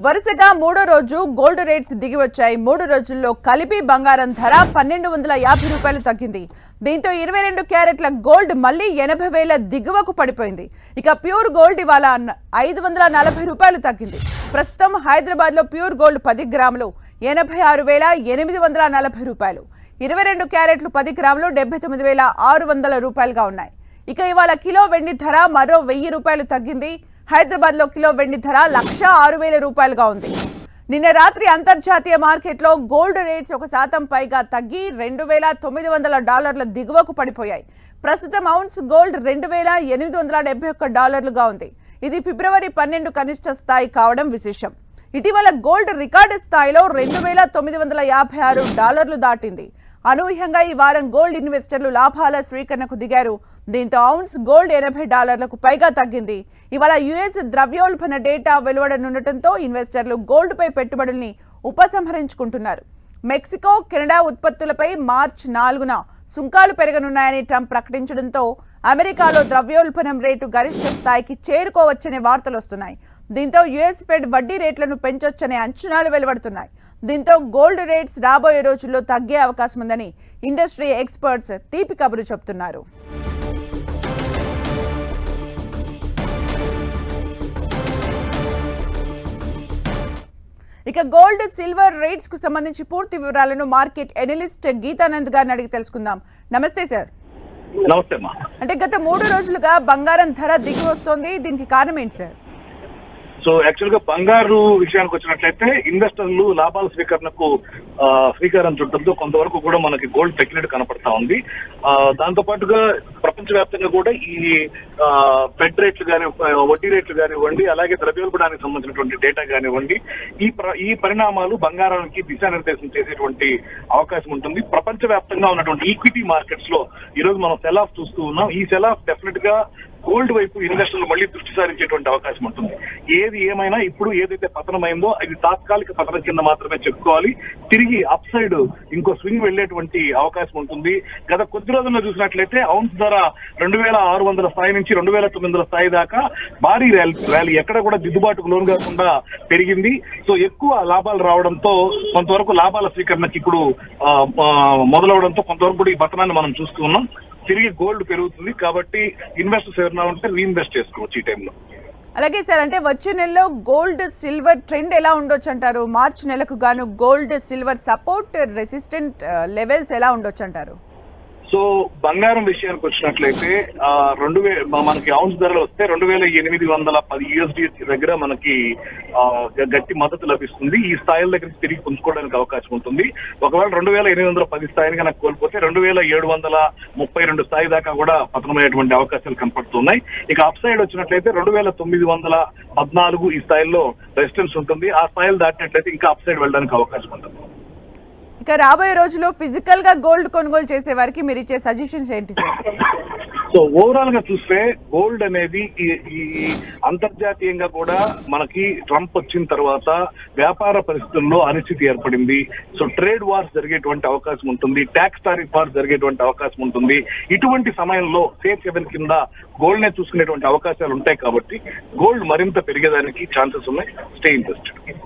వరుసగా మూడో రోజు గోల్డ్ రేట్స్ దిగి వచ్చాయి. 3 రోజుల్లో కలిపి బంగారం ధర 1250 రూపాయలు తగ్గింది. దీంతో 22 క్యారెట్ల గోల్డ్ మళ్లీ 80,000 దిగువకు పడిపోయింది. ఇక ప్యూర్ గోల్డ్ ఇవాళ 540 రూపాయలు తగ్గింది. ప్రస్తుతం హైదరాబాద్ లో ప్యూర్ గోల్డ్ 10 గ్రాములు 86,840 రూపాయలు, 22 క్యారెట్లు 10 గ్రాములు 79,600 రూపాయలుగా ఉన్నాయి. ఇక ఇవాళ కిలో వెండి ధర మరో 1000 రూపాయలు తగ్గింది. హైదరాబాద్ లో కిలో వెండి ధర 1,06,000 రూపాయలుగా ఉంది. నిన్న రాత్రి అంతర్జాతీయ మార్కెట్లో గోల్డ్ రేట్స్ 1% పైగా తగ్గి $2,900 దిగువకు పడిపోయాయి. ప్రస్తుతం ఔన్స్ గోల్డ్ $2,871గా ఉంది. ఇది ఫిబ్రవరి 12 కనిష్ట స్థాయి కావడం విశేషం. ఇటీవల గోల్డ్ రికార్డు స్థాయిలో $2,956 దాటింది. అనూహ్యంగా ఈ వారం గోల్డ్ ఇన్వెస్టర్లు లాభాల స్వీకరణకు దిగారు. దీంతో ఔన్స్ గోల్డ్ $80 పైగా తగ్గింది. ఇవాళ యుఎస్ ద్రవ్యోల్బణ డేటా వెలువడనుండటంతో ఇన్వెస్టర్లు గోల్డ్ పై పెట్టుబడుల్ని ఉపసంహరించుకుంటున్నారు. మెక్సికో, కెనడా ఉత్పత్తులపై మార్చి 4న సుంకాలు పెరగనున్నాయని ట్రంప్ ప్రకటించడంతో అమెరికాలో ద్రవ్యోల్బణం రేటు గరిష్ట స్థాయికి చేరుకోవచ్చనే వార్తలు వస్తున్నాయి. దీంతో యుఎస్ ఫెడ్ వడ్డీ రేట్లను పెంచొచ్చనే అంచనాలు వెలువడుతున్నాయి. దీంతో గోల్డ్ రేట్స్ రాబోయే రోజుల్లో తగ్గే అవకాశం ఉందని ఇండస్ట్రీ ఎక్స్పర్ట్స్ తీపి కబురు చెబుతున్నారు. ఇక గోల్డ్, సిల్వర్ రేట్స్ కు సంబంధించి పూర్తి వివరాలను మార్కెట్ ఎనలిస్ట్ గీతానంద్ గారిని అడిగి తెలుసుకుందాం. నమస్తే సార్. నమస్తే. అంటే గత 3 రోజులుగా బంగారం ధర దిగి వస్తోంది, దీనికి కారణం ఏంటి సార్? సో యాక్చువల్ గా బంగారు విషయానికి వచ్చినట్లయితే ఇన్వెస్టర్లు లాభాల స్వీకరణకు శ్రీకారం చుట్టడంతో కొంతవరకు కూడా మనకి గోల్డ్ తగ్గినట్టు కనపడతా ఉంది. దాంతో పాటుగా ప్రపంచవ్యాప్తంగా కూడా ఈ ఫెడ్ రేట్లు కానీ, వడ్డీ రేట్లు కానివ్వండి, అలాగే ద్రవ్యోల్బణానికి సంబంధించినటువంటి డేటా కానివ్వండి, ఈ పరిణామాలు బంగారానికి దిశానిర్దేశం చేసేటువంటి అవకాశం ఉంటుంది. ప్రపంచవ్యాప్తంగా ఉన్నటువంటి ఈక్విటీ మార్కెట్స్ లో ఈ రోజు మనం సెల్ ఆఫ్ చూస్తూ ఉన్నాం. ఈ సెల్ ఆఫ్ డెఫినెట్ గా గోల్డ్ వైపు ఇన్వెస్టర్లు మళ్లీ దృష్టి సారించేటువంటి అవకాశం ఉంటుంది. ఏది ఏమైనా ఇప్పుడు ఏదైతే పతనమైందో అది తాత్కాలిక పతనం కింద మాత్రమే చెప్పుకోవాలి. తిరిగి అప్ సైడ్ ఇంకో స్వింగ్ వెళ్లేటువంటి అవకాశం ఉంటుంది. గత కొద్ది రోజుల్లో చూసినట్లయితే ఔన్స్ ధర 2,600 స్థాయి నుంచి 2,900 స్థాయి దాకా భారీ ర్యాలీ ఎక్కడ కూడా దిద్దుబాటుకు లోను కాకుండా పెరిగింది. సో ఎక్కువ లాభాలు రావడంతో కొంతవరకు లాభాల స్వీకరణకి ఇప్పుడు మొదలవడంతో కొంతవరకు కూడా ఈ పతనాన్ని మనం చూస్తూ ఉన్నాం. తిరిగి గోల్డ్ పెరుగుతుంది కాబట్టి ఇన్వెస్టర్స్ ఎవరైనా ఉంటే రీఇన్వెస్ట్ చేసుకోవచ్చు ఈ టైంలో. అలాగే సార్, అంటే వచ్చే నెలలో గోల్డ్ సిల్వర్ ట్రెండ్ ఎలా ఉండొచ్చు అంటారు? మార్చి నెలకు గాను gold silver support resistant levels ఎలా ఉండొచ్చు అంటారు? సో బంగారం విషయానికి వచ్చినట్లయితే మనకి ఔన్స్ ధరలు వస్తే 2,810 USD దగ్గర మనకి గట్టి మద్దతు లభిస్తుంది. ఈ స్థాయిల దగ్గరికి తిరిగి పుంజుకోవడానికి అవకాశం ఉంటుంది. ఒకవేళ 2,810 స్థాయిని కనుక కోల్పోతే 2,732 స్థాయి దాకా కూడా పతనమయ్యేటువంటి అవకాశాలు కనపడుతున్నాయి. ఇక అప్ సైడ్ వచ్చినట్లయితే 2,914 ఈ స్థాయిల్లో రెసిస్టెన్స్ ఉంటుంది. ఆ స్థాయిలు దాటినట్లయితే ఇంకా అప్ సైడ్ వెళ్ళడానికి అవకాశం ఉంటుంది. ఇక రాబోయే రోజుల్లో ఫిజికల్ గా గోల్డ్ కొనుగోలు చేసే వారికి మీరు ఇచ్చే సజెషన్స్ ఏంటి సార్? సో ఓవరాల్ గా చూస్తే గోల్డ్ అనేది ఈ అంతర్జాతీయంగా కూడా మనకి ట్రంప్ వచ్చిన తర్వాత వ్యాపార పరిస్థితుల్లో అనిశ్చితి ఏర్పడింది. సో ట్రేడ్ వార్స్ జరిగేటువంటి అవకాశం ఉంటుంది, ట్యాక్స్ టారిఫ్ వార్స్ జరిగేటువంటి అవకాశం ఉంటుంది. ఇటువంటి సమయంలో సేఫ్ హెవెన్ కింద గోల్డ్ నే చూసుకునేటువంటి అవకాశాలు ఉంటాయి కాబట్టి గోల్డ్ మరింత పెరిగేదానికి ఛాన్సెస్ ఉన్నాయి. Stay interested.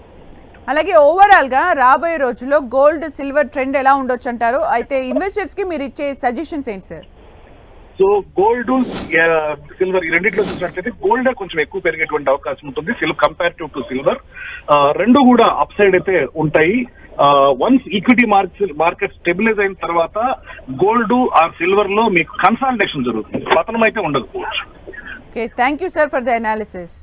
అలాగే ఓవరాల్ గా రాబోయే రోజుల్లో గోల్డ్ సిల్వర్ ట్రెండ్ ఎలా ఉండొచ్చు అంటారు? అయితే ఇన్వెస్టర్స్ కి మీరు ఇచ్చే సజెషన్స్ ఏంటి సార్? సో గోల్డ్, సిల్వర్ ఈ రెండింటిలో చూసినట్లయితే గోల్డ్ కొంచెం ఎక్కువ పెరిగేటువంటి అవకాశం ఉంటుంది కంపేరిటివ్ టు సిల్వర్. రెండు కూడా అప్ సైడ్ అయితే ఉంటాయి. వన్స్ ఈక్విటీ మార్కెట్ స్టెబిలైజ్ అయిన తర్వాత గోల్డ్ ఆర్ సిల్వర్ లో మీకు కన్సాలిడేషన్ జరుగుతుంది, పతనం అయితే ఉండకపోవచ్చు. Okay, thank you sir for the analysis.